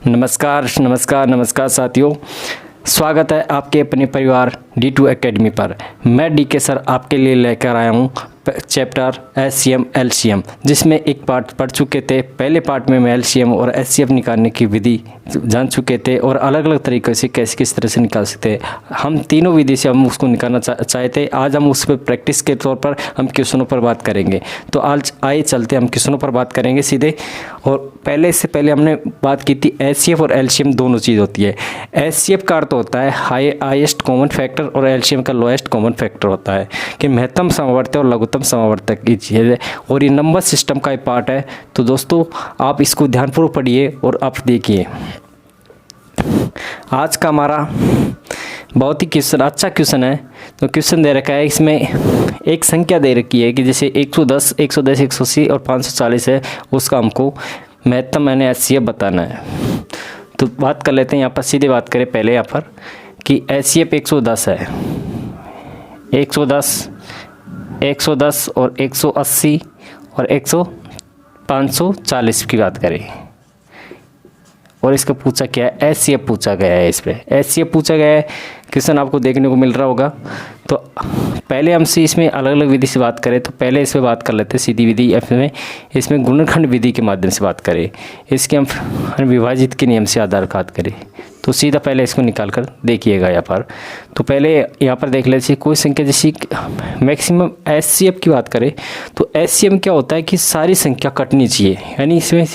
नमस्कार नमस्कार नमस्कार साथियों, स्वागत है आपके अपने परिवार D2 एकेडमी पर। मैं डी के सर आपके लिए लेकर आया हूँ चैप्टर SCM LCM, जिसमें एक पार्ट पढ़ चुके थे। पहले पार्ट में मैं LCM और SCM निकालने की विधि जान चुके थे और अलग अलग तरीक़ों से किस तरह से निकाल सकते हैं। हम तीनों विधि से हम उसको निकालना चाहते थे। आज हम उस पर प्रैक्टिस के तौर पर हम क्वेश्चनों पर बात करेंगे। तो आज आइए चलते हम क्वेश्चनों पर बात करेंगे सीधे। और इससे पहले हमने बात की थी HCF और LCM दोनों चीज़ होती है। HCF का अर्थ होता है हाईएस्ट कॉमन फैक्टर और LCM का लोएस्ट कॉमन फैक्टर होता है कि महत्तम समवर्ती और लघुत्तम समवर्तक की चीज़ है और ये नंबर सिस्टम का एक पार्ट है। तो दोस्तों आप इसको ध्यानपूर्वक पढ़िए और आप देखिए। आज का हमारा बहुत ही अच्छा क्वेश्चन है। तो क्वेश्चन दे रखा है, इसमें एक संख्या दे रखी है कि जैसे 110, 180 और 540 है, उसका हमको महत्तम यानी HCF बताना है। तो बात कर लेते हैं, यहाँ पर सीधे बात करें पहले यहाँ पर कि HCF 110 है। 110 और 180 और 540 की बात करें और इसका पूछा क्या है, HCF पूछा गया है। इस पर HCF पूछा गया है, क्वेश्चन आपको देखने को मिल रहा होगा। तो पहले हमसे इसमें अलग अलग विधि से बात करें तो पहले इस पर बात कर लेते हैं सीधी विधि। इसमें गुणनखंड विधि के माध्यम से बात करें, इसके हम विभाजित के नियम से आधार घात करें। तो सीधा पहले इसको निकाल कर देखिएगा यहाँ पर। तो पहले यहाँ पर देख लेते कोई संख्या जैसी मैक्सिमम HCF की बात करें तो HCM क्या होता है कि सारी संख्या कटनी चाहिए, यानी इसमें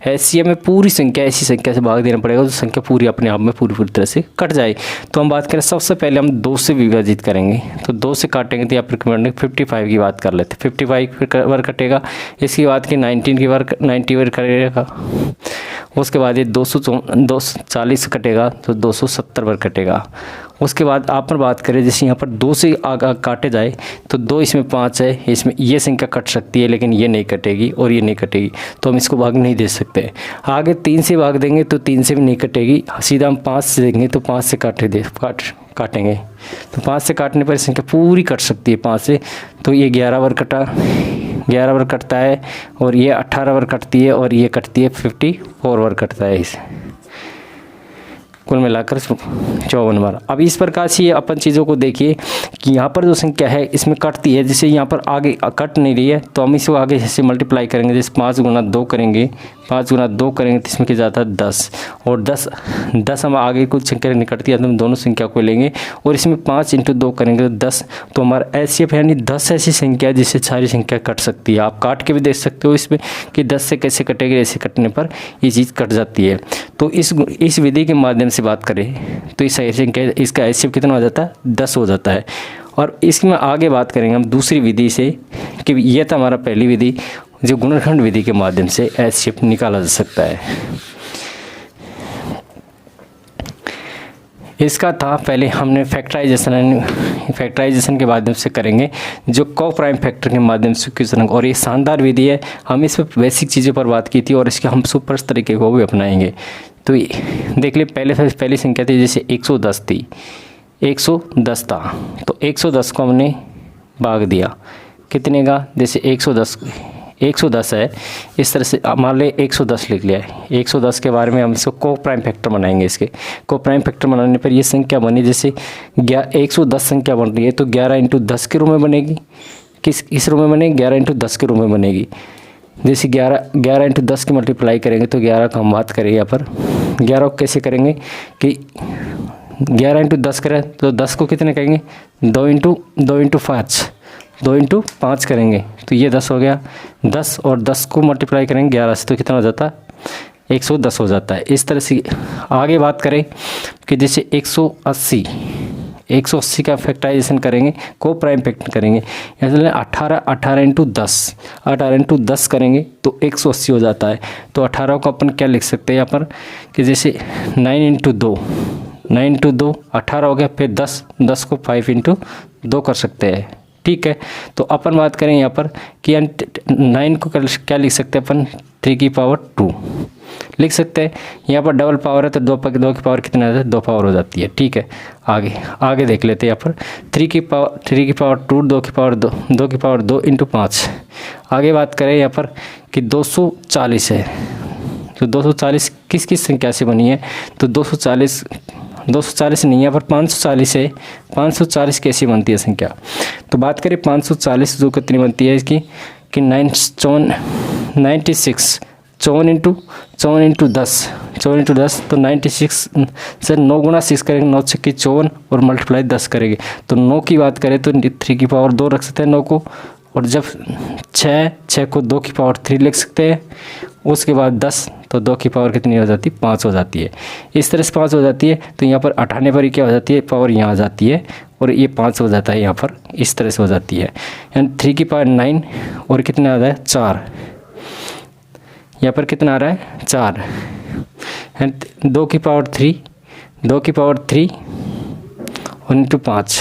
HCM में पूरी संख्या ऐसी संख्या से भाग देना पड़ेगा जो संख्या पूरी अपने आप में पूरी तरह से कट जाए। तो हम बात करें सबसे पहले हम 2 से विभाजित करेंगे, तो 2 से काटेंगे तो यहाँ पर 55 की बात कर लेते हैं। 55 वर्ग कटेगा, इसके बाद कि 19 की वर्ग 90 वर्ग कटेगा, उसके बाद ये 240 कटेगा तो 270 वर्ग कटेगा। उसके बाद आप पर बात करें जैसे यहाँ पर 2 से आगे काटे जाए तो 2 इसमें 5 है, इसमें ये संख्या कट सकती है लेकिन ये नहीं कटेगी और ये नहीं कटेगी, तो हम इसको भाग नहीं दे सकते। आगे 3 से भाग देंगे तो 3 से भी नहीं कटेगी, सीधा हम 5 से देंगे तो 5 से काटेंगे तो 5 से काटने पर संख्या पूरी कट सकती है 5 से। तो ये 11 वर्ग कटता है और ये 18 वर्ग कटती है और ये कटती है 54 वर्ग कटता है। इसे कुल मिलाकर 54 बार। अब इस प्रकार से ये अपन चीज़ों को देखिए कि यहाँ पर जो संख्या है इसमें कटती है, जैसे यहाँ पर आगे कट नहीं रही है तो हम इसको आगे जैसे मल्टीप्लाई करेंगे, जैसे 5 गुना 2 करेंगे तो इसमें क्या जाता है 10 और 10 हम आगे कुछ संख्या निकटती है तो हम दोनों संख्या को लेंगे और इसमें 5 × 2 करेंगे तो 10। तो हमारा HCF यानी 10 ऐसी संख्या जिससे सारी संख्या कट सकती है। आप काट के भी देख सकते हो इसमें कि 10 से कैसे कटेगी, ऐसे कटने पर ये चीज़ कट जाती है। तो इस विधि के माध्यम से बात करें तो इसका HCF कितना हो जाता है, 10 हो जाता है। और इसमें आगे बात करेंगे हम दूसरी विधि से कि यह था हमारा पहली विधि जो गुणनखंड विधि के माध्यम से HCF निकाला जा सकता है। इसका था पहले हमने फैक्टराइजेशन के माध्यम से करेंगे जो को प्राइम फैक्टर के माध्यम से क्वेश्चन, और ये शानदार विधि है। हम इस पर बेसिक चीज़ों पर बात की थी और इसके हम सुपर तरीके को भी अपनाएंगे। तो देख ले पहली संख्या थी जैसे 110 थी, 110 था तो 110 को हमने भाग दिया कितने का, जैसे 110 है, इस तरह से मान ले 110 लिख लिया है। 110 के बारे में हम इसको को प्राइम फैक्टर बनाएंगे। इसके को प्राइम फैक्टर बनाने पर ये संख्या बनी जैसे 110 संख्या बन रही है तो 11 × 10 के रूप में बनेगी। इस रूप में बनेगी 11 × 10 के रूप में बनेगी। जैसे 11 × 10 की मल्टीप्लाई करेंगे तो 11 का हम बात करें यहाँ पर 11 को कैसे करेंगे कि 11 × 10 करें तो 10 को कितने करेंगे 2 × 5 करेंगे तो ये 10 हो गया। 10 और 10 को मल्टीप्लाई करेंगे 11 से तो कितना हो जाता है 110 हो जाता है। इस तरह से आगे बात करें कि जैसे 180 का फैक्टराइजेशन करेंगे, को प्राइम फैक्टर करेंगे, यानी 18 × 10 करेंगे तो 180 हो जाता है। तो 18 को अपन क्या लिख सकते हैं यहाँ पर कि जैसे 9 × 2 18 हो गया, फिर 10 को 5 × 2 कर सकते हैं। ठीक है, तो अपन बात करें यहाँ पर कि 9 को क्या लिख सकते हैं अपन 3 की पावर 2 लिख सकते हैं। यहाँ पर डबल पावर है तो 2 की पावर कितना है 2 पावर हो जाती है। ठीक है, आगे देख लेते हैं। यहाँ पर 3 की पावर 2, 2 की पावर 2 × 5। आगे बात करें यहाँ पर कि 240 है तो 240 किस किस संख्या से बनी है, तो 240 नहीं है पर 540 है। 540 कैसे बनती है संख्या, तो बात करें 540 जो कितनी बनती है इसकी कि 96 54 इंटू 10 तो 96 से 9 गुना 6 करेंगे, 9 छक्के 54 और मल्टीप्लाई 10 करेंगे। तो 9 की बात करें तो 3 की पावर 2 रख सकते हैं 9 को, और जब 6 को 2 की पावर 3 लिख सकते हैं। उसके बाद 10 तो 2 की पावर कितनी हो जाती है, 5 हो जाती है। इस तरह से 5 हो जाती है। तो यहाँ पर 98 पर क्या हो जाती है, पावर यहाँ आ जाती है और ये 5 हो जाता है यहाँ पर, इस तरह से हो जाती है। यानी 3 की पावर 9 और कितना आ रहा है 4, यहाँ पर कितना आ रहा है 4, 2 की पावर 3 और इंटू 5।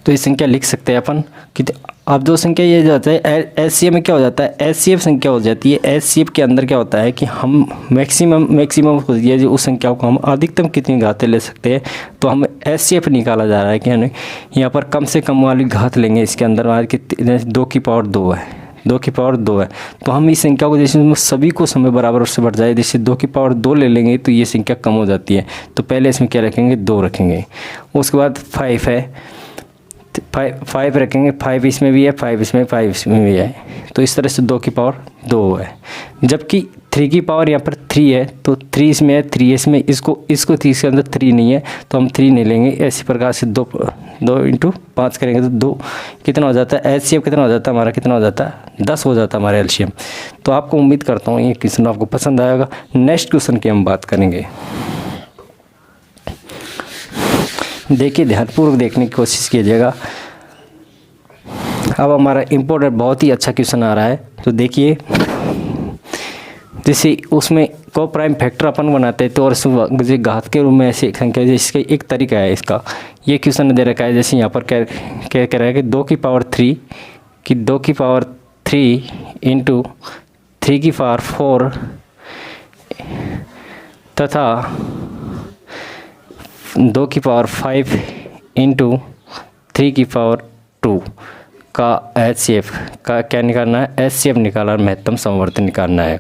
तो ये संख्या लिख सकते हैं अपन कि अब दो संख्या ये जाता है एचसीएफ में क्या हो जाता है, एचसीएफ संख्या हो जाती है। एचसीएफ के अंदर क्या होता है कि हम मैक्सिमम खोजिए जो उस संख्या को हम अधिकतम कितनी घातें ले सकते हैं। तो हम एचसीएफ निकाला जा रहा है कि यहाँ पर कम से कम वाली घात लेंगे। इसके अंदर मान कि 2 की पावर 2 है, 2 की पावर 2 है। तो हम इस संख्या को जैसे सभी को समय बराबर से बढ़ जाए, जैसे 2 की पावर 2 ले लेंगे तो ये संख्या कम हो जाती है। तो पहले इसमें क्या रखेंगे, 2 रखेंगे। उसके बाद 5 है, 5 रखेंगे, 5 इसमें भी है, 5 इसमें, 5 इसमें भी है। तो इस तरह से 2 की पावर 2 है। जबकि 3 की पावर यहाँ पर 3 है, तो 3 इसमें है, 3 इसमें, इसको 3 के अंदर 3 नहीं है तो हम 3 नहीं लेंगे। ऐसी प्रकार से 2 इंटू 5 करेंगे तो 2 कितना हो जाता है, एचसीएफ कितना हो जाता है हमारा, कितना हो जाता है 10 हो जाता है हमारा एलसीएम। तो आपको उम्मीद करता हूँ ये क्वेश्चन आपको पसंद आएगा। नेक्स्ट क्वेश्चन की हम बात करेंगे। देखिए ध्यानपूर्वक देखने की कोशिश कीजिएगा। अब हमारा इम्पोर्टेंट बहुत ही अच्छा क्वेश्चन आ रहा है। तो देखिए जैसे उसमें को प्राइम फैक्टर अपन बनाते हैं तो और जैसे घात के रूप में ऐसी एक संख्या, जिसका एक तरीका है इसका। ये क्वेश्चन दे रखा है जैसे यहाँ पर क्या कह रहा है कि 2 की पावर 3 इंटू 3 की पावर 4 तथा 2 की पावर 5 इंटू 3 की पावर 2 का एचसीएफ का क्या निकालना है, एचसीएफ निकालना, महत्तम समवर्ती निकालना है।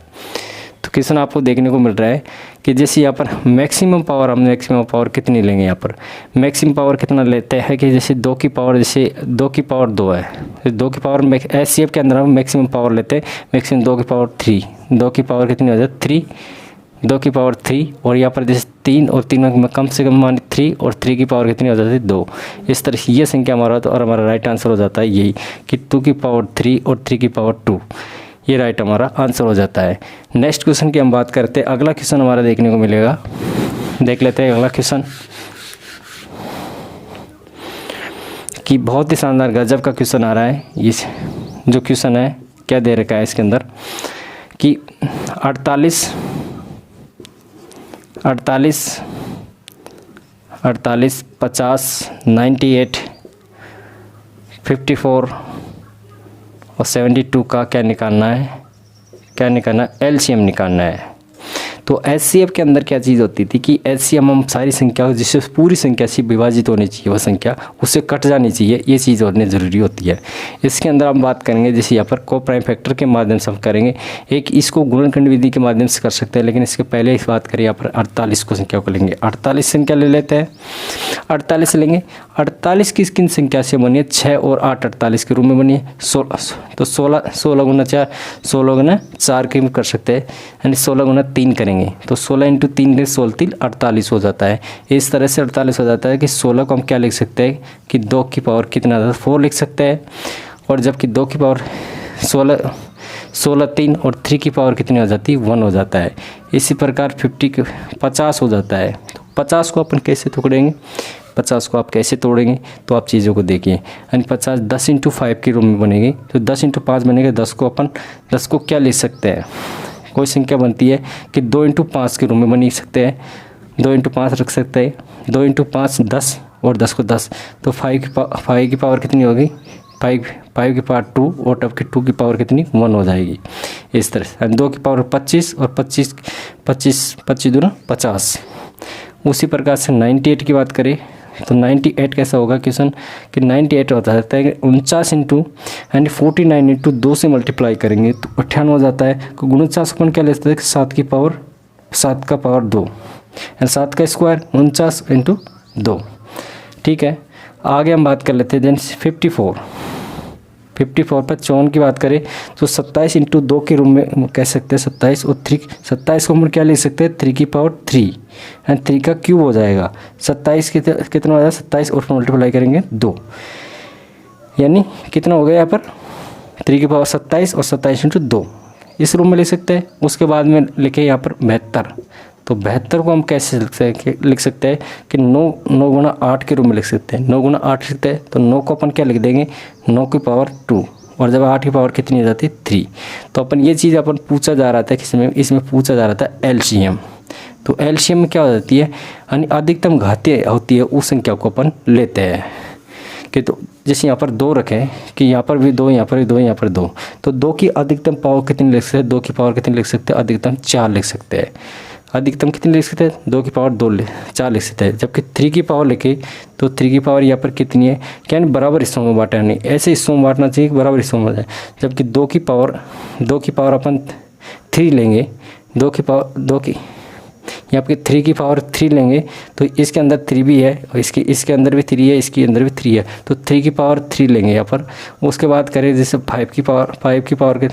तो क्वेश्चन आपको देखने को मिल रहा है कि जैसे यहाँ पर मैक्सिमम पावर कितनी लेंगे। यहाँ पर मैक्सिमम पावर कितना लेते हैं कि जैसे 2 की पावर 2 है, 2 की पावर एचसीएफ के अंदर हम मैक्सिमम पावर लेते हैं। मैक्सिमम 2 की पावर 3, 2 की पावर कितनी हो जाती है 3, 2 की पावर 3 और यहाँ पर जैसे 3 और 3 में कम से कम मान 3 और 3 की पावर कितनी हो जाती है 2। इस तरह से ये संख्या हमारा तो और हमारा राइट आंसर हो जाता है यही कि 2 की पावर 3 और 3 की पावर 2। ये राइट हमारा आंसर हो जाता है। नेक्स्ट क्वेश्चन की हम बात करते हैं। अगला क्वेश्चन हमारा देखने को मिलेगा, देख लेते हैं अगला क्वेश्चन कि बहुत ही शानदार गजब का क्वेश्चन आ रहा है। इस जो क्वेश्चन है क्या दे रखा है इसके अंदर कि 48, 50, 98, 54 और 72 का क्या निकालना है, एलसीएम निकालना है। तो एचसीएफ के अंदर क्या चीज़ होती थी कि एचसीएम हम सारी संख्या जिससे पूरी संख्या से विभाजित होनी चाहिए, वह संख्या उससे कट जानी चाहिए, ये चीज़ होनी ज़रूरी होती है। इसके अंदर हम बात करेंगे जैसे यहाँ पर को प्राइम फैक्टर के माध्यम से हम करेंगे। एक इसको गुणनखंड विधि के माध्यम से कर सकते हैं, लेकिन इसके पहले इस बात करें यहाँ पर 48 को संख्या को लेंगे। 48 संख्या ले लेते हैं, 48 लेंगे। 48 किन संख्या से बनी है, 6 और 8 48 के रूप में बनी है। 16 तो 16 गुना 4, 16 गुना 4 के कर सकते हैं, यानी 16 गुना 3 करेंगे तो 16 इंटू 3 के 16 3 48 हो जाता है। इस तरह से 48 हो जाता है कि 16 को हम क्या लिख सकते हैं कि 2 की पावर कितना 4 लिख सकते हैं। और जबकि 2 की पावर 16 3 और 3 की पावर कितनी हो जाती है 1 हो जाता है। इसी प्रकार 50 हो जाता है। तो 50 को अपन कैसे तोड़ेंगे, 50 को आप कैसे तोड़ेंगे तो आप चीज़ों को देखिए। यानी 50 10 इंटू 5 के रूप में बनेगी, तो 10 इंटू 5 बनेगा। 10 को क्या लिख सकते हैं, कोई संख्या बनती है कि 2 इंटू 5 के रूप में बनी सकते हैं। 2 इंटू 5 रख सकते हैं, 2 इंटू 5 10 और 10 को 10, तो 5 की पावर कितनी होगी, 5 की पावर 2 और तब की 2 की पावर कितनी 1 हो जाएगी। इस तरह से 2 की पावर 25 और 25 दूना 50। उसी प्रकार से 98 की बात करें तो 98 कैसा होगा क्वेश्चन कि 98 होता है 49 इंटू यानी 49 इंटू 2 से मल्टीप्लाई करेंगे तो 98 हो जाता है। तो 49 अपन क्या ले सकते हैं 7 का पावर 2 यानी 7 का स्क्वायर 49 इंटू 2। ठीक है, आगे हम बात कर लेते हैं देन 54 पर 54 की बात करें तो 27 इंटू 2 के रूम में कह सकते हैं 27 और 3, 27 को हम क्या लिख सकते हैं 3 की पावर 3 एंड 3 का क्यूब हो जाएगा। 27 कितना हो जाएगा 27 और मल्टीप्लाई करेंगे 2 यानी कितना हो गया यहाँ पर 3 की पावर 27 और 27 इंटू 2 इस रूम में लिख सकते हैं। उसके बाद में लिखे यहाँ पर 72, तो 72 को हम कैसे लिख सकते हैं कि 9 गुना 8 के रूप में लिख सकते हैं। 9 गुना 8 लिख सकते हैं तो 9 को अपन क्या लिख देंगे 9 की पावर 2 और जब 8 की पावर कितनी हो जाती है 3। तो अपन ये चीज़ अपन पूछा जा रहा था किसमें, इसमें पूछा जा रहा था एलसीएम। तो एलसीएम में क्या हो जाती है यानी अधिकतम घातीय होती है उस संख्या को अपन लेते हैं कि तो जैसे यहाँ पर 2 रखें कि यहाँ पर भी 2, यहाँ पर भी 2, यहाँ पर 2, तो 2 की अधिकतम पावर कितनी लिख सकते हैं 2 की पावर कितनी लिख सकते हैं अधिकतम 4 लिख सकते हैं। अधिकतम कितनी लिख सकते हैं 2 की पावर 4 लिख सकते हैं। जबकि 3 की पावर लिखे तो 3 की पावर यहाँ पर कितनी है क्या बराबर हिस्सों में बांटा नहीं, ऐसे हिस्सों में बांटना चाहिए बराबर हिस्सों में जाए। जबकि 2 की पावर अपन 3 लेंगे, 2 की यहाँ पे 3 की पावर 3 लेंगे तो इसके अंदर 3 भी है और इसके अंदर भी 3 है, इसके अंदर भी 3 है, तो 3 की पावर 3 लेंगे यहाँ पर। उसके बाद करें जैसे 5 की पावर के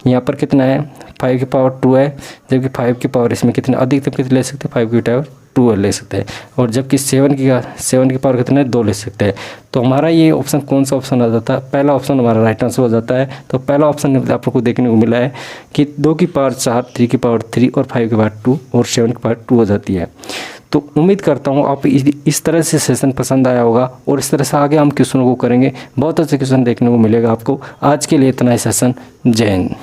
यहाँ पर कितना है 5 की पावर 2 है, जबकि 5 की पावर इसमें कितना अधिकतम कितने ले सकते हैं 5 की पावर 2 ले सकते हैं। और जबकि 7 की पावर कितना है 2 ले सकते हैं। तो हमारा ये ऑप्शन कौन सा ऑप्शन आ जाता है, पहला ऑप्शन हमारा राइट आंसर हो जाता है। तो पहला ऑप्शन आप लोग को देखने को मिला है कि 2 की पावर 4, 3 की पावर 3 और 5 की पावर 2 और 7 की पावर 2 हो जाती है। तो उम्मीद करता हूँ आप इस तरह से सेशन पसंद आया होगा और इस तरह से आगे हम क्वेश्चनों को करेंगे, बहुत अच्छे क्वेश्चन देखने को मिलेगा आपको। आज के लिए इतना ही सेशन, जय हिंद।